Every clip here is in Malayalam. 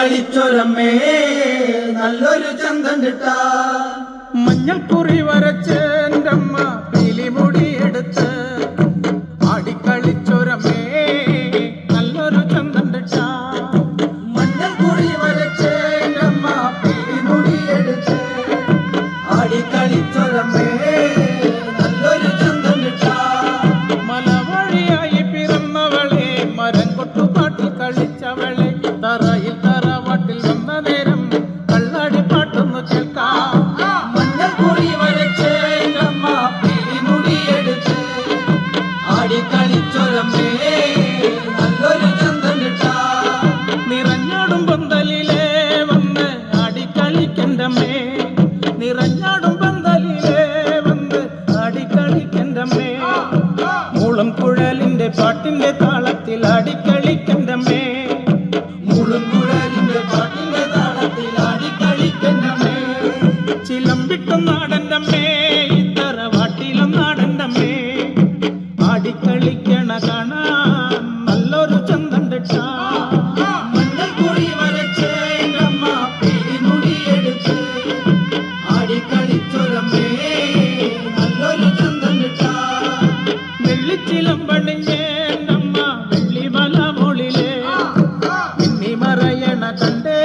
ആടിക്കളിച്ചൊരമ്മേ നല്ലൊരു ചന്തം കിട്ടാ. മഞ്ഞൾക്കുറി വരച്ച് എൻ്റെ അമ്മ പീലിമുടി എടുത്ത് ആടിക്കളിച്ചൊരമ്മേ നല്ലൊരു ചന്തം കിട്ടാ. മഞ്ഞൾക്കുറി വരച്ച് എൻ്റെ അമ്മ പീലിമുടി എടുത്ത് ആടിക്കളിച്ചൊരമ്മേ നല്ലൊരു ചന്തം കിട്ടാ. മലവഴിയായി പിറന്നവളെ മരം കൊട്ടുപാട്ടിൽ കളിച്ചവളെ തറയിൽ തറവാട്ടിൽ വന്ന നേരം കള്ളാടി പാട്ടൊന്നു കേൾക്കാം. മഞ്ഞൾക്കുറി വരച്ച് എൻ്റെ അമ്മ പീലിമുടി എടുത്ത് ആടിക്കളിച്ചൊരമ്മേ നല്ലൊരു ചന്തം കിട്ടാ. നിറഞ്ഞാടും പന്തലിലെ വന്ന് ആടിക്കളിക്കണ്ടമ്മേ നിറഞ്ഞാടും പന്തലിലെ വന്ന് ആടിക്കളിക്കണ്ടമ്മേ മൂളം കുഴലിന്റെ പാട്ടിന്റെ താളത്തിൽ ആടിക്കളിക്കണ്ടമ്മേ മുളുങ്കുഴലിന്റെ പാട്ടിന്റെ താളത്തിൽ ആടിക്കളിക്കണ്ടമ്മേ. ചിലമ്പിട്ടും നാടൻ്റമ്മേ ഇത്തറവാട്ടിലും നാടൻ്റമ്മേ ആടിക്കളിക്കണ കാണാൻ നല്ലൊരു ചന്തം കിട്ടാ. മഞ്ഞൾക്കുറി വരച്ച് എൻ്റെ അമ്മ പീലിമുടി എടുത്ത് ആടിക്കളിച്ചൊരമ്മേ നല്ലൊരു ചന്തം കിട്ടാ. വെള്ളിച്ചിലമ്പണിഞ്ഞേ നമ്മ വെള്ളിമല മോളിലെ മിന്നി മറയണ കണ്ടേ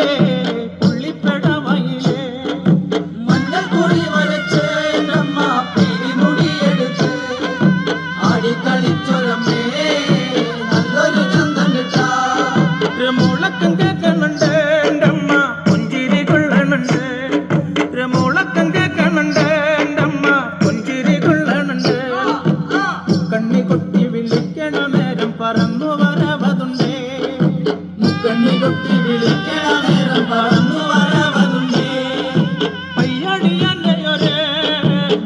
പുള്ളിപ്പടവയിലെ മഞ്ഞൾക്കുറി വരച്ച് എൻ്റെ അമ്മ പീലിമുടി എടുത്ത് ആടിക്കളിച്ചൊരമ്മേ നല്ലൊരു ചന്തം കിട്ടാ. മുളക്കം കേൾക്കണുണ്ട് എൻ്റമ്മ പുഞ്ചിരി കൊള്ളണുണ്ട് മുളക്കം കേൾക്കണുണ്ട് എൻ്റമ്മ പുഞ്ചിരി കൊള്ളണുണ്ട് കണ്ണി കൊട്ടി വിളിക്കണ നേരം പറന്നു വരവതുണ്ടേ മുക്കണ്ണി കൊട്ടി വിളിക്കണ നേരം പറന്നു വരവതുണ്ടേ. പയ്യടിയാൻ്റെ ഒരേ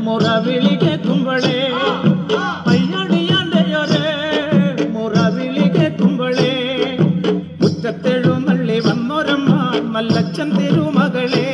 മുറവിളി കേൾക്കുമ്പോഴേ പയ്യടിയാൻ്റെ ഒരേ മുറവിളി കേൾക്കുമ്പോഴേ മുറ്റത്തെഴുന്നള്ളി വന്നൊരമ്മ മല്ലച്ചൻ തിരുമകളെ